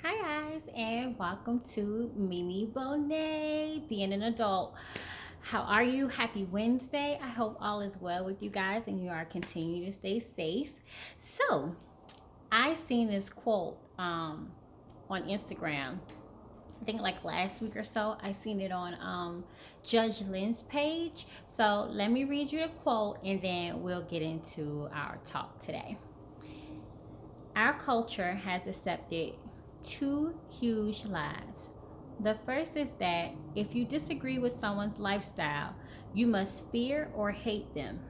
Hi guys, and welcome to Mimi Bonet, being an adult. How are you? Happy Wednesday. I hope all is well with you guys and you are continuing to stay safe. So, I seen this quote on Instagram. I think like last week or so. I seen it on Judge Lynn's page. So, let me read you the quote and then we'll get into our talk today. Our culture has accepted two huge lies. The first is that if you disagree with someone's lifestyle, you must fear or hate them.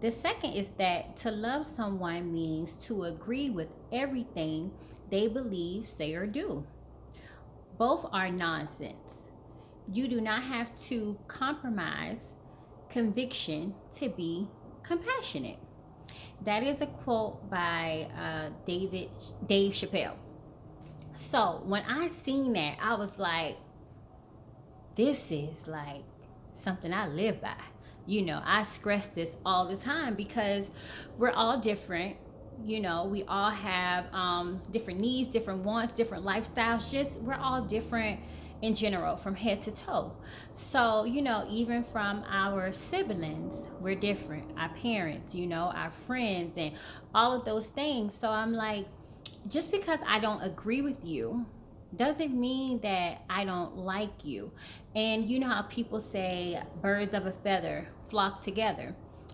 The second is that to love someone means to agree with everything they believe, say, or do. Both are nonsense. You do not have to compromise conviction to be compassionate. That is a quote by Dave Chappelle. So when I seen that, I was like, this is like something I live by. I stress this all the time because we're all different. We all have different needs, different wants, different lifestyles. Just we're all different in general from head to toe. So, even from our siblings, we're different. Our parents, our friends, and all of those things. So I'm like, just because I don't agree with you doesn't mean that I don't like you. And you know how people say birds of a feather flock together.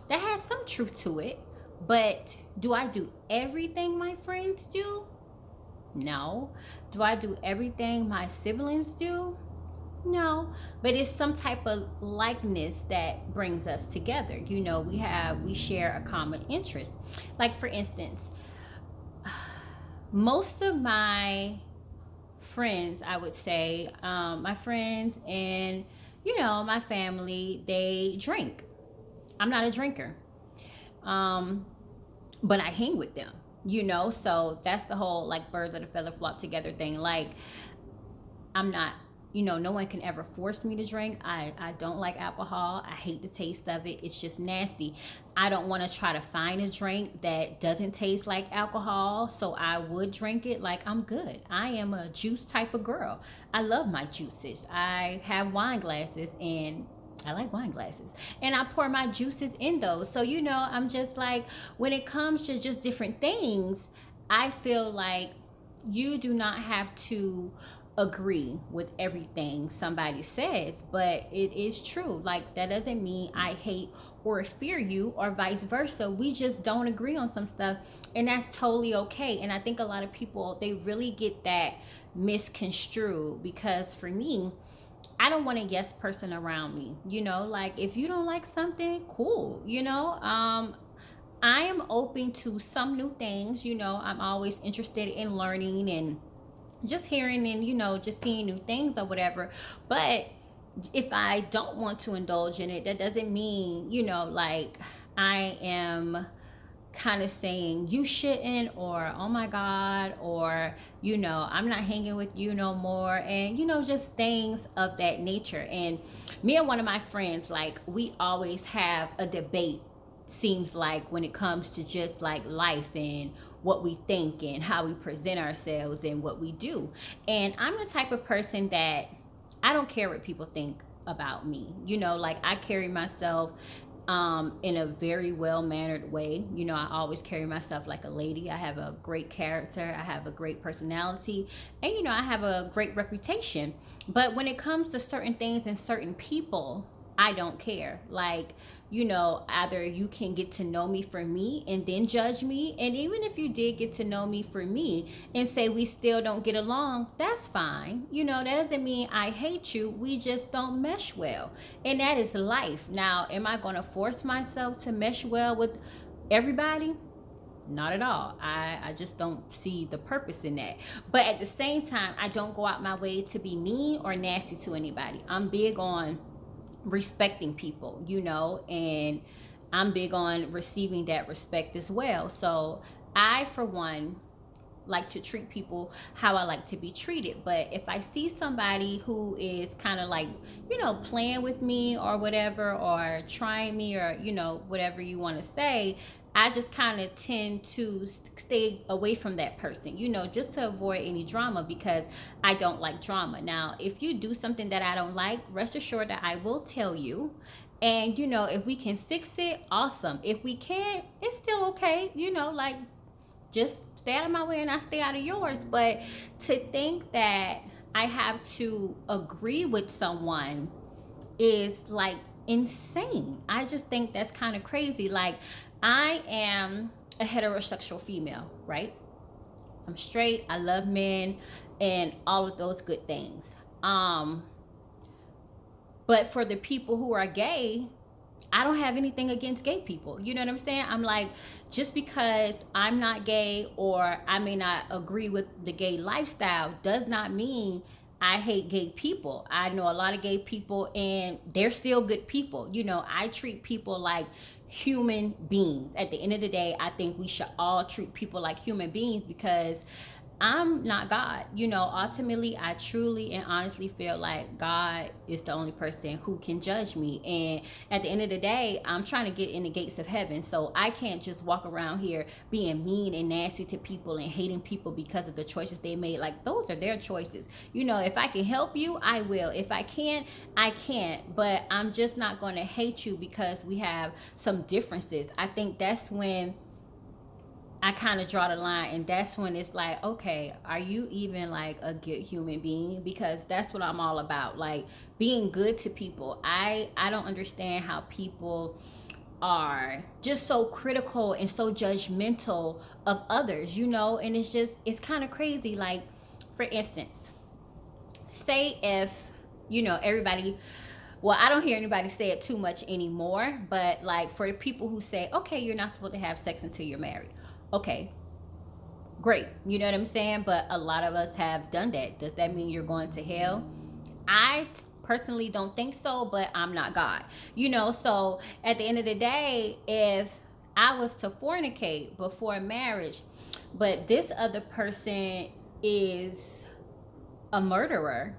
That has some truth to it. But do I do everything my friends do? No. Do I do everything my siblings do? No, but it's some type of likeness that brings us together. We share a common interest. Like for instance, most of my friends, I would say, my friends and my family, they drink. I'm not a drinker, um, but I hang with them. So that's the whole like birds of the feather flock together thing. Like I'm not, no one can ever force me to drink. I don't like alcohol. I hate the taste of it. It's just nasty. I don't want to try to find a drink that doesn't taste like alcohol, so I would drink it. Like I'm good. I am a juice type of girl. I love my juices. I have wine glasses and I like wine glasses and I pour my juices in those. So, I'm just like, when it comes to just different things, I feel like you do not have to agree with everything somebody says, but it is true. Like, that doesn't mean I hate or fear you, or vice versa. We just don't agree on some stuff, and that's totally okay. And I think a lot of people, they really get that misconstrued because for me, I don't want a yes person around me. Like if you don't like something, cool. I am open to some new things. I'm always interested in learning and just hearing and just seeing new things or whatever. But if I don't want to indulge in it, that doesn't mean like I am kind of saying you shouldn't, or oh my god, or I'm not hanging with you no more, and just things of that nature. And me and one of my friends, like, we always have a debate, seems like, when it comes to just like life and what we think and how we present ourselves and what we do. And I'm the type of person that I don't care what people think about me. Like, I carry myself in a very well mannered way. I always carry myself like a lady. I have a great character, I have a great personality, and I have a great reputation. But when it comes to certain things and certain people, I don't care. Like, either you can get to know me for me and then judge me. And even if you did get to know me for me and say we still don't get along, that's fine. That doesn't mean I hate you. We just don't mesh well. And that is life. Now, am I going to force myself to mesh well with everybody? Not at all. I just don't see the purpose in that. But at the same time, I don't go out my way to be mean or nasty to anybody. I'm big on respecting people, and I'm big on receiving that respect as well. So I, for one, like to treat people how I like to be treated. But if I see somebody who is kind of like, playing with me or whatever, or trying me, or, whatever you want to say, I just kind of tend to stay away from that person, just to avoid any drama, because I don't like drama. Now, if you do something that I don't like, rest assured that I will tell you. And, if we can fix it, awesome. If we can't, it's still okay. Like, just stay out of my way and I stay out of yours. But to think that I have to agree with someone is like insane. I just think that's kind of crazy. Like, I am a heterosexual female, right? I'm straight, I love men, and all of those good things. Um, but for the people who are gay, I don't have anything against gay people. You know what I'm saying? I'm like, just because I'm not gay or I may not agree with the gay lifestyle does not mean I hate gay people. I know a lot of gay people and they're still good people. I treat people like human beings. At the end of the day, I think we should all treat people like human beings, because I'm not God. Ultimately, I truly and honestly feel like God is the only person who can judge me. And at the end of the day, I'm trying to get in the gates of heaven. So I can't just walk around here being mean and nasty to people and hating people because of the choices they made. Like, those are their choices. If I can help you, I will. If I can't, I can't. But I'm just not going to hate you because we have some differences. I think that's when I kind of draw the line, and that's when it's like, okay, are you even like a good human being? Because that's what I'm all about, like being good to people. I don't understand how people are just so critical and so judgmental of others, and it's kind of crazy. Like, for instance, say if everybody, well, I don't hear anybody say it too much anymore, but like, for the people who say, okay, you're not supposed to have sex until you're married. Okay, great. You know what I'm saying? But a lot of us have done that. Does that mean you're going to hell? I personally don't think so, but I'm not God. So at the end of the day, if I was to fornicate before marriage, but this other person is a murderer,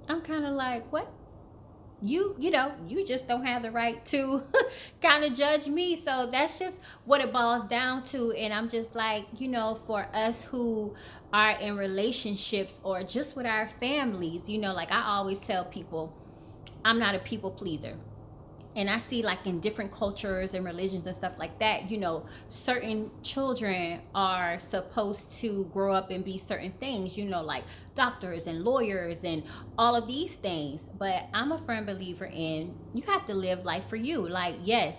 I'm kind of like, what? You just don't have the right to kind of judge me. So that's just what it boils down to. And I'm just like, for us who are in relationships or just with our families, like I always tell people, I'm not a people pleaser. And I see, like, in different cultures and religions and stuff like that, certain children are supposed to grow up and be certain things, like doctors and lawyers and all of these things. But I'm a firm believer in, you have to live life for you. Like, yes,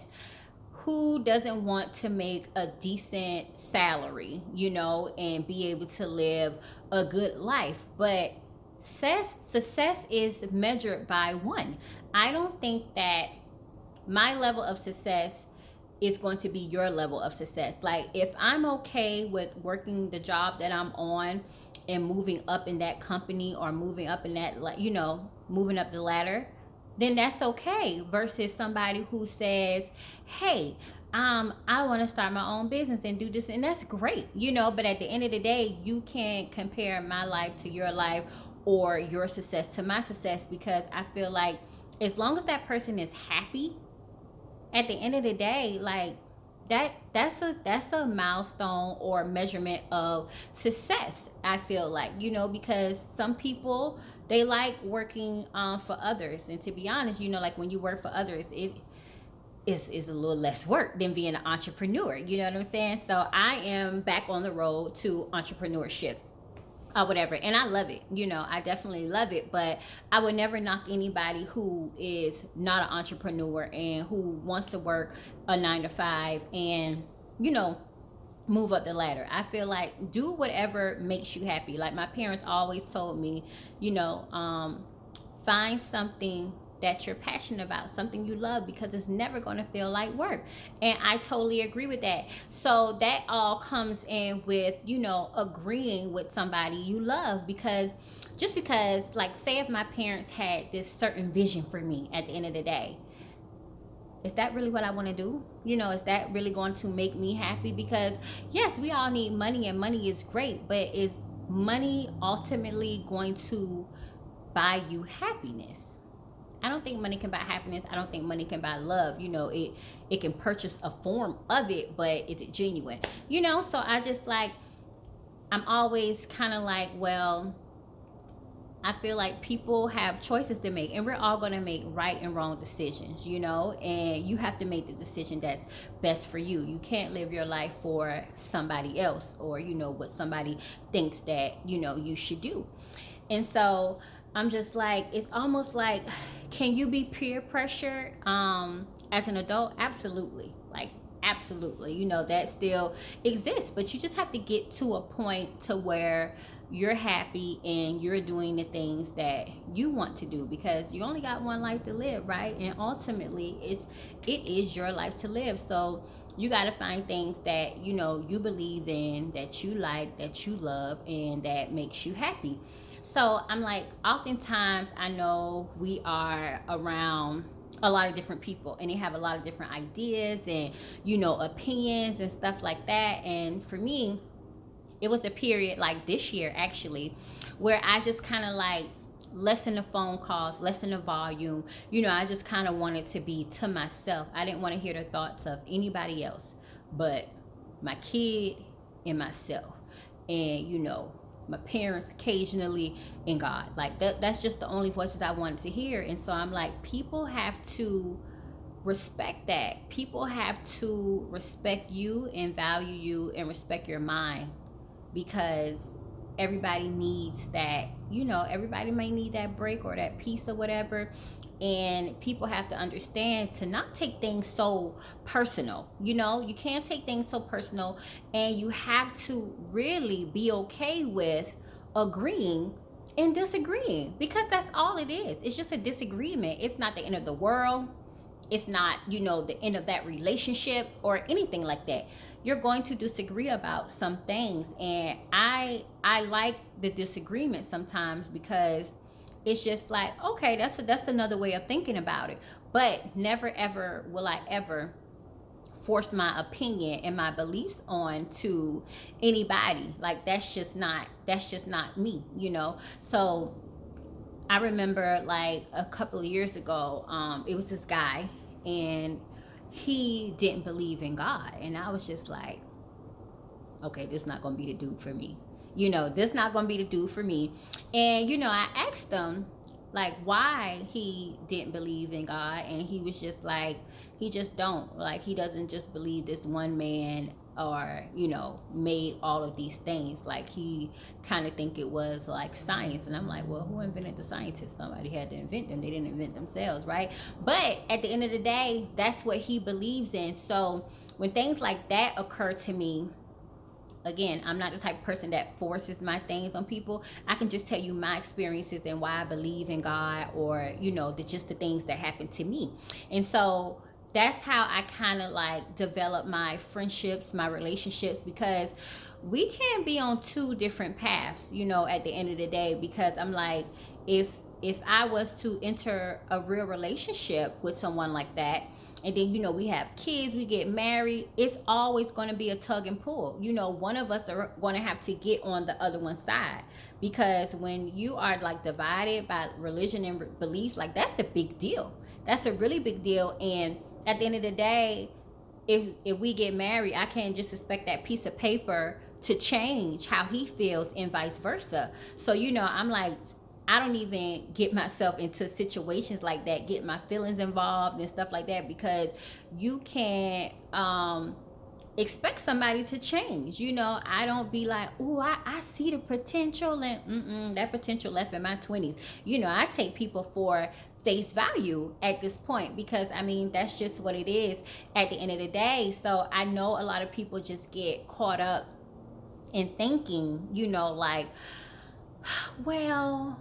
who doesn't want to make a decent salary, and be able to live a good life? But success is measured by one. I don't think that my level of success is going to be your level of success. Like, if I'm okay with working the job that I'm on and moving up in that company, or moving up in that, moving up the ladder, then that's okay. Versus somebody who says, hey, I want to start my own business and do this, and that's great, but at the end of the day, you can't compare my life to your life or your success to my success, because I feel like as long as that person is happy, at the end of the day, like, that's a milestone or measurement of success. I feel like, because some people, they like working for others, and to be honest, like, when you work for others, it is a little less work than being an entrepreneur. You know what I'm saying? So I am back on the road to entrepreneurship or whatever, and I love it. I definitely love it. But I would never knock anybody who is not an entrepreneur and who wants to work a 9 to 5 and move up the ladder. I feel like, do whatever makes you happy. Like, my parents always told me, find something that you're passionate about, something you love, because it's never going to feel like work. And I totally agree with that. So that all comes in with, agreeing with somebody you love. Because just because, like, say if my parents had this certain vision for me, at the end of the day, is that really what I want to do? Is that really going to make me happy? Because yes, we all need money, and money is great, but is money ultimately going to buy you happiness? I don't think money can buy happiness. I don't think money can buy love. It can purchase a form of it, but is it genuine? So I just like, I'm always kind of like, well, I feel like people have choices to make, and we're all going to make right and wrong decisions, and you have to make the decision that's best for you. You can't live your life for somebody else, or, what somebody thinks that, you should do. And so I'm just like, it's almost like, can you be peer pressured as an adult? Absolutely. Like, absolutely. That still exists, but you just have to get to a point to where you're happy and you're doing the things that you want to do, because you only got one life to live, right? And ultimately it is your life to live. So you got to find things that you believe in, that you like, that you love, and that makes you happy. So I'm like, oftentimes I know we are around a lot of different people, and they have a lot of different ideas and opinions and stuff like that. And for me, it was a period like this year actually where I just kind of like lessen the phone calls, lessen the volume. I just kind of wanted to be to myself. I didn't want to hear the thoughts of anybody else but my kid and myself, and my parents occasionally, and God. Like that's just the only voices I wanted to hear. And so I'm like, people have to respect that. People have to respect you and value you and respect your mind, because everybody needs that. Everybody may need that break or that piece or whatever. And people have to understand to not take things so personal. You can't take things so personal, and you have to really be okay with agreeing and disagreeing, because that's all it is. It's just a disagreement. It's not the end of the world. It's not, the end of that relationship or anything like that. You're going to disagree about some things, and I like the disagreement sometimes, because it's just like, okay, that's another way of thinking about it. But never ever will I ever force my opinion and my beliefs on to anybody. Like that's just not me. So I remember like a couple of years ago, it was this guy, and he didn't believe in God. And I was just like, okay, this is not going to be the dude for me. This not going to be the dude for me. And, I asked him, like, why he didn't believe in God. And he was just like, he just don't. Like, he doesn't just believe this one man or made all of these things. Like, he kind of think it was like science. And I'm like, well, who invented the scientists? Somebody had to invent them. They didn't invent themselves, right? But at the end of the day, that's what he believes in. So when things like that occur to me, again, I'm not the type of person that forces my things on people. I can just tell you my experiences and why I believe in God, or just the things that happen to me. And so that's how I kind of like develop my friendships, my relationships, because we can be on two different paths, at the end of the day. Because I'm like, if I was to enter a real relationship with someone like that, and then we have kids, we get married, it's always going to be a tug and pull. One of us are going to have to get on the other one's side, because when you are like divided by religion and belief, like that's a big deal. That's a really big deal. And at the end of the day, if we get married, I can't just expect that piece of paper to change how he feels, and vice versa. So I'm like, I don't even get myself into situations like that, get my feelings involved and stuff like that, because you can't expect somebody to change. I don't be like, oh, I see the potential, and that potential left in my 20s. I take people for face value at this point, because I mean, that's just what it is at the end of the day. So I know a lot of people just get caught up in thinking, like, well,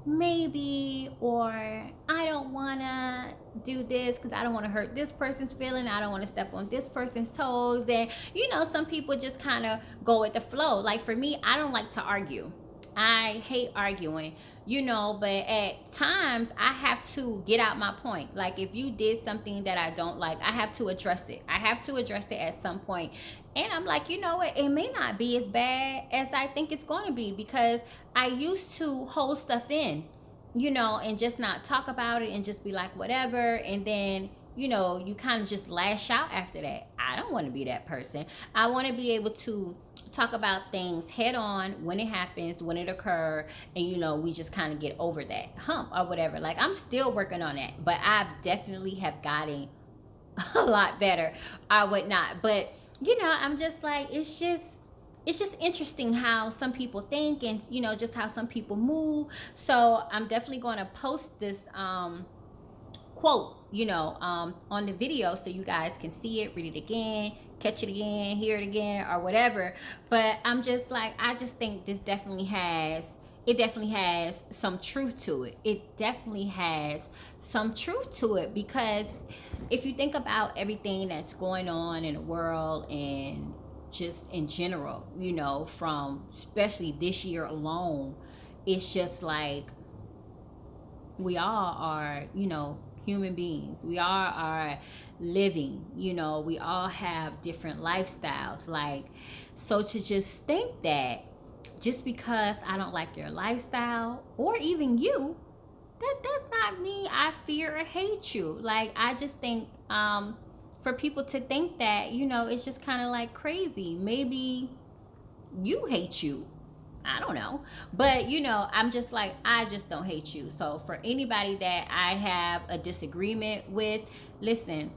maybe, or I don't want to do this because I don't want to hurt this person's feeling. I don't want to step on this person's toes. And, some people just kind of go with the flow. Like for me, I don't like to argue. I hate arguing, but at times I have to get out my point. Like if you did something that I don't like, I have to address it. I have to address it at some point. And I'm like, what? It may not be as bad as I think it's going to be, because I used to hold stuff in. and just not talk about it and just be like, whatever. And then, you kind of just lash out after that. I don't want to be that person. I want to be able to talk about things head on when it happens, when it occurs, and, we just kind of get over that hump or whatever. Like, I'm still working on that, but I definitely have gotten a lot better. I would not. But, I'm just like, it's just interesting how some people think, and just how some people move. So I'm definitely going to post this quote on the video, so you guys can see it, read it again, catch it again, hear it again, or whatever. But I'm just like, I just think this definitely has some truth to it. It definitely has some truth to it, because if you think about everything that's going on in the world and just in general, from especially this year alone, it's just like we all are, human beings. We all are living, we all have different lifestyles. Like, so to just think that just because I don't like your lifestyle or even you, that does not mean I fear or hate you. Like, I just think for people to think that, it's just kind of like crazy. Maybe you hate you. I don't know. But, I'm just like, I just don't hate you. So for anybody that I have a disagreement with, listen,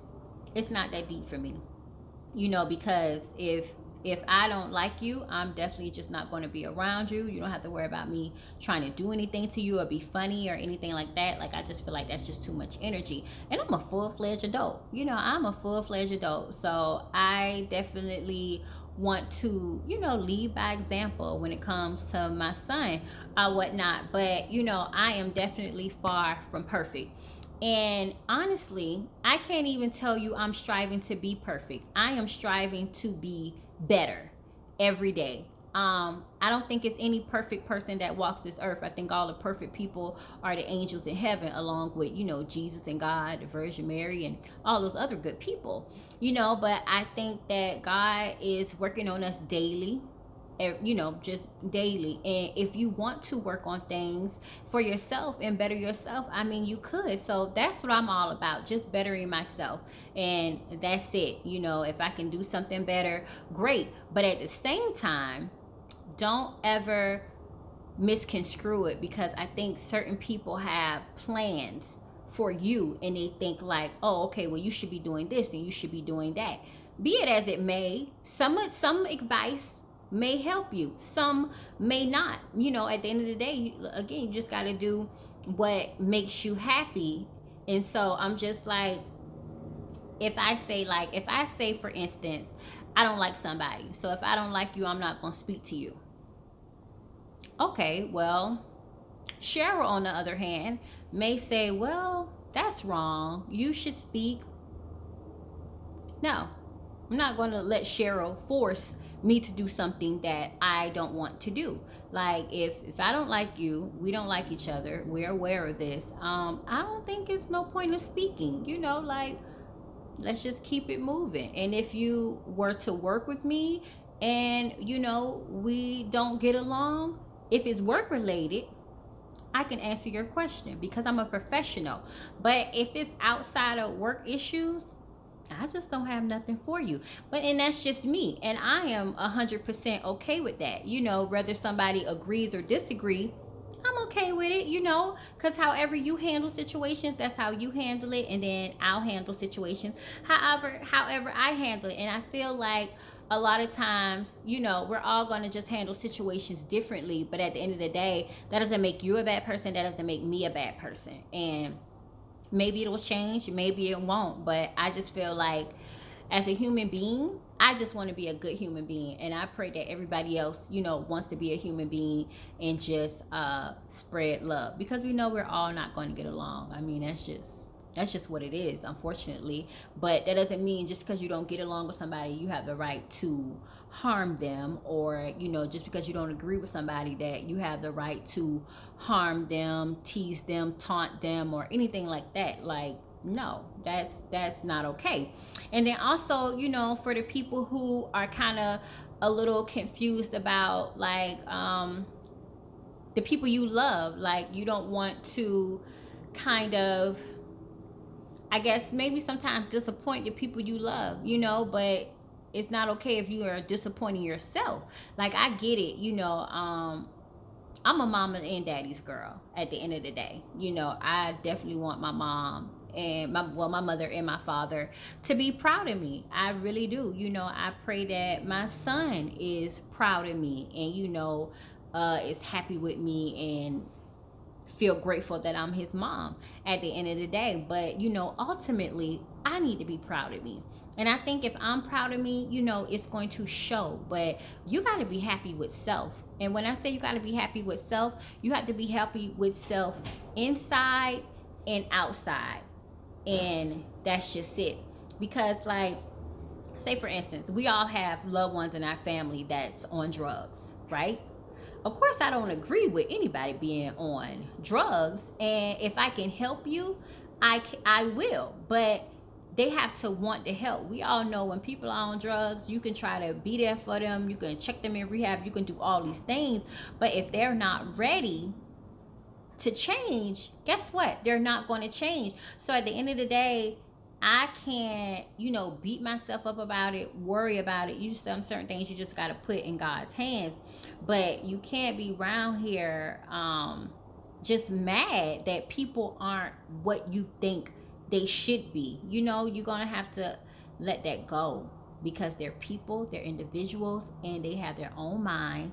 it's not that deep for me. Because if I don't like you, I'm definitely just not going to be around you. You don't have to worry about me trying to do anything to you or be funny or anything like that. Like, I just feel like that's just too much energy. And I'm a full-fledged adult. I'm a full-fledged adult. So I definitely want to, lead by example when it comes to my son or whatnot. But, I am definitely far from perfect. And honestly, I can't even tell you I'm striving to be perfect. I am striving to be better every day. I don't think it's any perfect person that walks this earth. I think all the perfect people are the angels in heaven, along with, Jesus and God, the Virgin Mary, and all those other good people. But I think that God is working on us daily, just daily. And if you want to work on things for yourself and better yourself, I mean, you could. So that's what I'm all about, just bettering myself. And that's it. If I can do something better, great. But at the same time, don't ever misconstrue it, because I think certain people have plans for you and they think like, oh, okay, well, you should be doing this and you should be doing that. Be it as it may, some advice may help you, some may not. At the end of the day, again, you just got to do what makes you happy. And so I'm just like, if I say for instance, I don't like somebody, so if I don't like you, I'm not going to speak to you. Okay, well, Cheryl, on the other hand, may say, well, that's wrong, you should speak. No, I'm not going to let Cheryl force me to do something that I don't want to do. Like, if I don't like you, we don't like each other, we're aware of this, I don't think it's no point of speaking. Like, let's just keep it moving. And if you were to work with me and we don't get along, if it's work related, I can answer your question because I'm a professional. But if it's outside of work issues, I just don't have nothing for you. And that's just me. And I am 100% okay with that. Whether somebody agrees or disagree, I'm okay with it, because however you handle situations, that's how you handle it. And then I'll handle situations however I handle it. And I feel like a lot of times, we're all going to just handle situations differently. But at the end of the day, that doesn't make you a bad person. That doesn't make me a bad person. And maybe it'll change, maybe it won't. But I just feel like, as a human being, I just want to be a good human being. And I pray that everybody else, wants to be a human being and just spread love. Because we know we're all not going to get along. I mean, that's just what it is, unfortunately. But that doesn't mean just because you don't get along with somebody, you have the right to harm them. Or, just because you don't agree with somebody, that you have the right to harm them, tease them, taunt them, or anything like that. Like, no, that's not okay. And then also, for the people who are kind of a little confused about, like, the people you love. Like, you don't want to kind of, I guess, maybe sometimes disappoint the people you love, but it's not okay if you are disappointing yourself. Like, I get it, I'm a mama and daddy's girl at the end of the day. I definitely want my mom and my mother and my father to be proud of me. I really do. I pray that my son is proud of me and, is happy with me and feel grateful that I'm his mom at the end of the day. But, ultimately, I need to be proud of me. And I think if I'm proud of me, it's going to show. But you got to be happy with self. And when I say you got to be happy with self, you have to be happy with self inside and outside. And that's just it. Because, like, say for instance, we all have loved ones in our family that's on drugs, right? Of course, I don't agree with anybody being on drugs, and if I can help you, I will. But they have to want the help. We all know when people are on drugs, you can try to be there for them, you can check them in rehab, you can do all these things, but if they're not ready to change, guess what? They're not going to change. So at the end of the day, I can't, beat myself up about it, worry about it. Some certain things you just got to put in God's hands. But you can't be around here just mad that people aren't what you think they should be. You're going to have to let that go because they're people, they're individuals, and they have their own mind.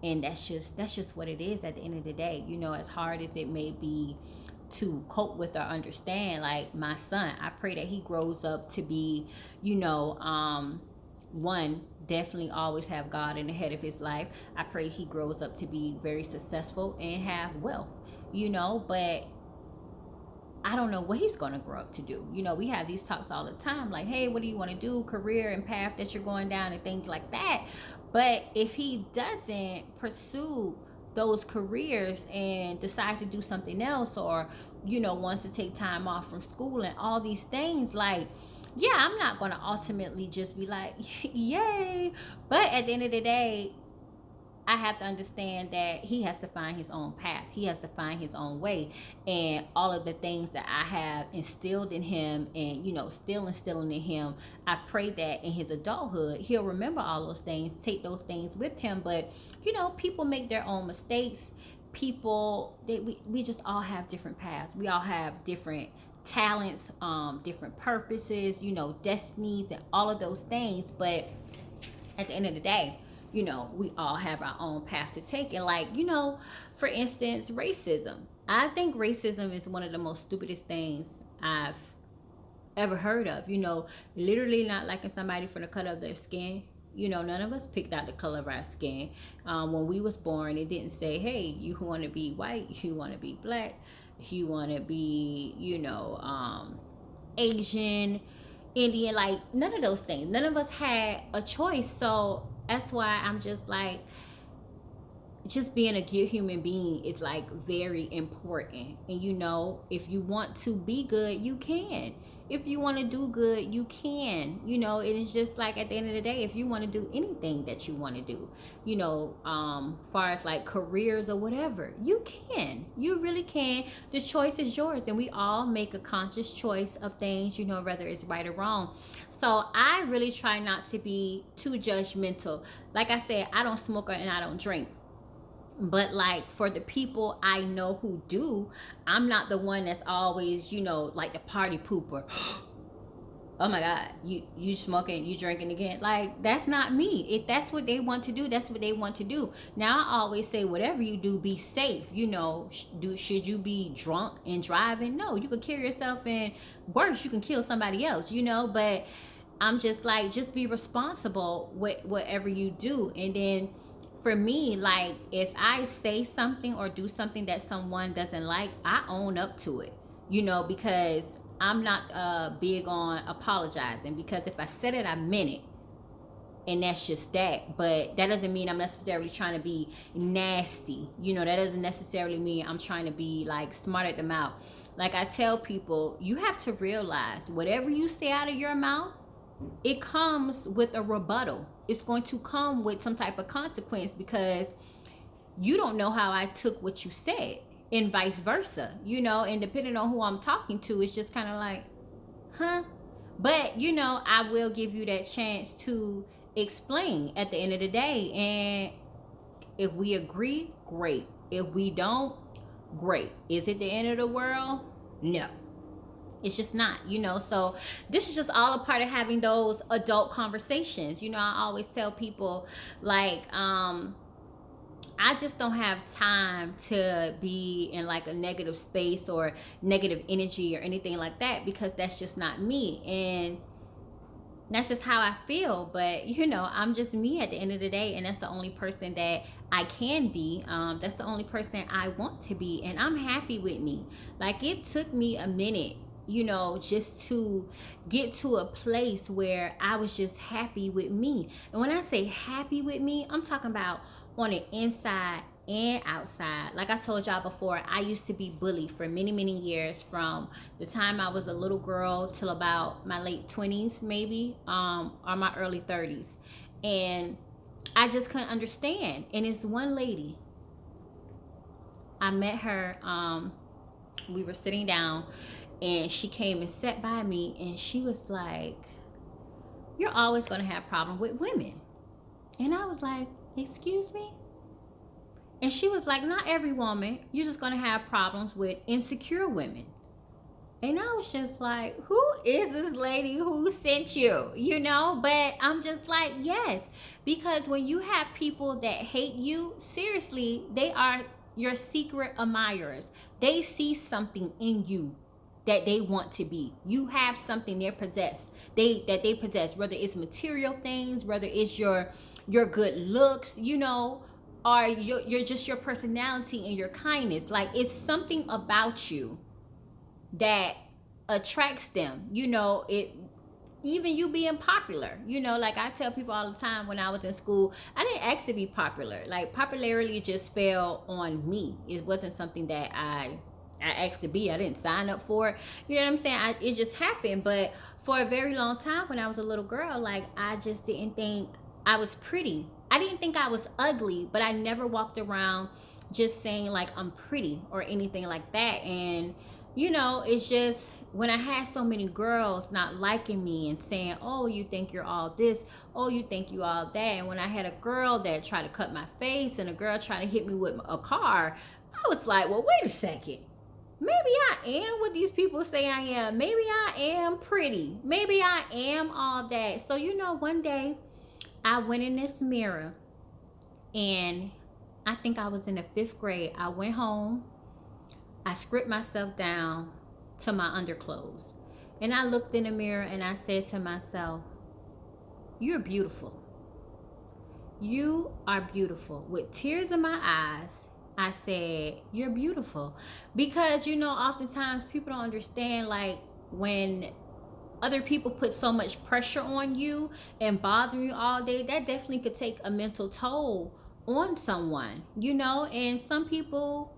And that's just what it is at the end of the day. As hard as it may be to cope with or understand, like my son, I pray that he grows up to be, one, definitely always have God in the head of his life. I pray he grows up to be very successful and have wealth, but I don't know what he's going to grow up to do. We have these talks all the time, like, hey, what do you want to do, career and path that you're going down and things like that. But if he doesn't pursue those careers and decides to do something else, or wants to take time off from school and all these things, like, yeah, I'm not going to ultimately just be like yay, but at the end of the day, I have to understand that he has to find his own path. He has to find his own way. And all of the things that I have instilled in him and, still instilling in him, I pray that in his adulthood, he'll remember all those things, take those things with him. But, people make their own mistakes. We just all have different paths. We all have different talents, different purposes, destinies and all of those things. But at the end of the day, we all have our own path to take. And like, for instance, racism. I think racism is one of the most stupidest things I've ever heard of. Literally not liking somebody for the color of their skin. None of us picked out the color of our skin. When we was born, it didn't say, hey, you want to be white, you want to be black, you want to be, Asian, Indian, like none of those things. None of us had a choice. So that's why I'm just like, just being a good human being is like very important. And if you want to be good, you can. If you want to do good, you can. It is just like at the end of the day, if you want to do anything that you want to do, far as like careers or whatever, you can. You really can. This choice is yours, and we all make a conscious choice of things, whether it's right or wrong. So I really try not to be too judgmental. Like I said, I don't smoke and I don't drink. But like for the people I know who do, I'm not the one that's always, like the party pooper. Oh my God, you smoking, you drinking again. Like, that's not me. If that's what they want to do, that's what they want to do. Now I always say, whatever you do, be safe. Should you be drunk and driving? No, you could kill yourself, and worse, you can kill somebody else, but I'm just like, just be responsible with whatever you do. And then for me, like, if I say something or do something that someone doesn't like, I own up to it, because I'm not big on apologizing, because if I said it, I meant it. And that's just that. But that doesn't mean I'm necessarily trying to be nasty. That doesn't necessarily mean I'm trying to be like smart at the mouth. Like I tell people, you have to realize whatever you say out of your mouth, it comes with a rebuttal. It's going to come with some type of consequence, because you don't know how I took what you said, and vice versa, you know, and depending on who I'm talking to, it's just kind of like, huh? But, you know, I will give you that chance to explain at the end of the day. And if we agree, great. If we don't, great. Is it the end of the world? No. It's just not, you know. So this is just all a part of having those adult conversations. You know, I always tell people, like, I just don't have time to be in like a negative space or negative energy or anything like that, because that's just not me. And that's just how I feel. But, you know, I'm just me at the end of the day, and that's the only person that I can be. That's the only person I want to be, and I'm happy with me. Like, it took me a minute, you know, just to get to a place where I was just happy with me. And when I say happy with me, I'm talking about on the inside and outside. Like I told y'all before, I used to be bullied for many, many years, from the time I was a little girl till about my late 20s, maybe, or my early 30s. And I just couldn't understand. And it's one lady, I met her, we were sitting down, and she came and sat by me, and she was like, "You're always going to have problems with women." And I was like, "Excuse me?" And she was like, "Not every woman. You're just going to have problems with insecure women." And I was just like, who is this lady? Who sent you? You know? But I'm just like, yes. Because when you have people that hate you, seriously, they are your secret admirers. They see something in you that they want to be. You have something they possess. They possess, whether it's material things, whether it's your good looks, you know, or you're just your personality and your kindness. Like, it's something about you that attracts them, you know. It, even you being popular, you know, like I tell people all the time, when I was in school, I didn't ask to be popular. Like, popularity just fell on me. It wasn't something that I asked to be. I didn't sign up for it, you know what I'm saying. It just happened. But for a very long time, when I was a little girl, like, I just didn't think I was pretty. I didn't think I was ugly, but I never walked around just saying like I'm pretty or anything like that. And, you know, it's just, when I had so many girls not liking me and saying, "Oh, you think you're all this, oh, you think you all that." And when I had a girl that tried to cut my face and a girl tried to hit me with a car, I was like, well, wait a second. Maybe I am what these people say I am. Maybe I am pretty. Maybe I am all that. So, you know, one day I went in this mirror, and I think I was in the 5th grade. I went home, I stripped myself down to my underclothes, and I looked in the mirror and I said to myself, "You're beautiful. You are beautiful." With tears in my eyes, I said, "You're beautiful." Because, you know, oftentimes people don't understand, like, when other people put so much pressure on you and bother you all day, that definitely could take a mental toll on someone, you know. And some people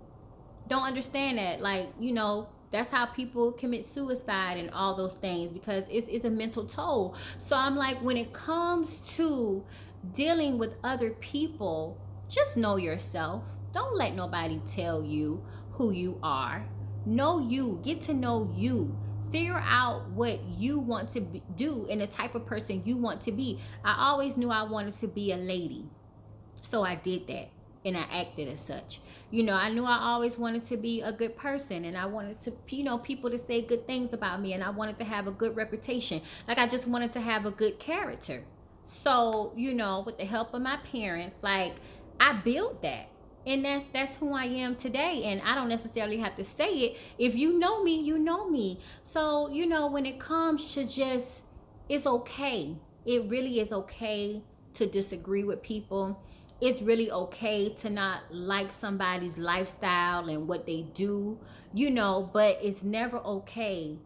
don't understand that, like, you know, that's how people commit suicide and all those things, because it's a mental toll. So I'm like, when it comes to dealing with other people, just know yourself. Don't let nobody tell you who you are. Know you. Get to know you. Figure out what you want to do and the type of person you want to be. I always knew I wanted to be a lady, so I did that, and I acted as such. You know, I knew I always wanted to be a good person, and I wanted to, you know, people to say good things about me, and I wanted to have a good reputation. Like, I just wanted to have a good character. So, you know, with the help of my parents, like, I built that. And that's who I am today. And I don't necessarily have to say it. If you know me, you know me. So, you know, when it comes to just, it's okay. It really is okay to disagree with people. It's really okay to not like somebody's lifestyle and what they do, you know, but it's never okay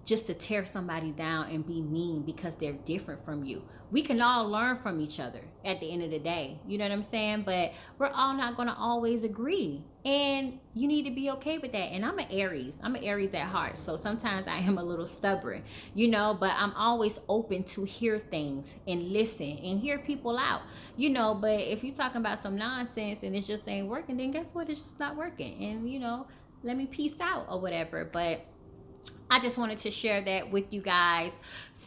just to tear somebody down and be mean because they're different from you. We can all learn from each other at the end of the day. You know what I'm saying? But we're all not going to always agree. And you need to be okay with that. And I'm an Aries. I'm an Aries at heart. So sometimes I am a little stubborn, you know, but I'm always open to hear things and listen and hear people out, you know. But if you're talking about some nonsense and it just ain't working, then guess what? It's just not working. And, you know, let me peace out or whatever. But I just wanted to share that with you guys.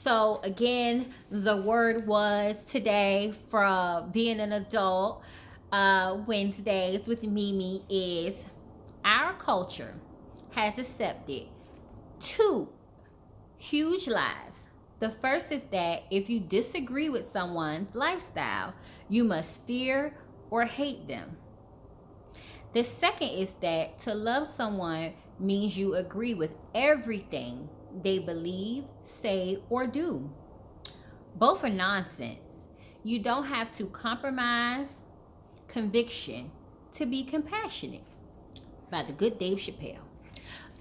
So again, the word was today from being an adult, Wednesdays with Mimi, is our culture has accepted two huge lies. The first is that if you disagree with someone's lifestyle, you must fear or hate them. The second is that to love someone means you agree with everything they believe, say, or do. Both are nonsense. You don't have to compromise conviction to be compassionate. By the good Dave Chappelle.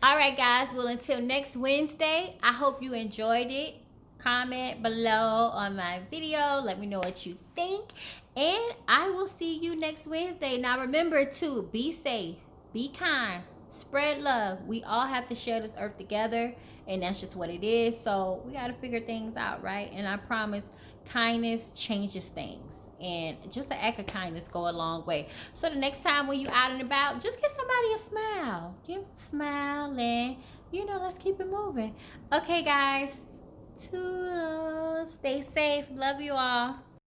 All right, guys. Well, until next Wednesday, I hope you enjoyed it. Comment below on my video. Let me know what you think. And I will see you next Wednesday. Now, remember to be safe, be kind, spread love. We all have to share this earth together, and that's just what it is. So we got to figure things out, right? And I promise kindness changes things. And just an act of kindness go a long way. So the next time when you out and about, just give somebody a smile. Give them a smile and, you know, let's keep it moving. Okay, guys. Toodles. Stay safe. Love you all.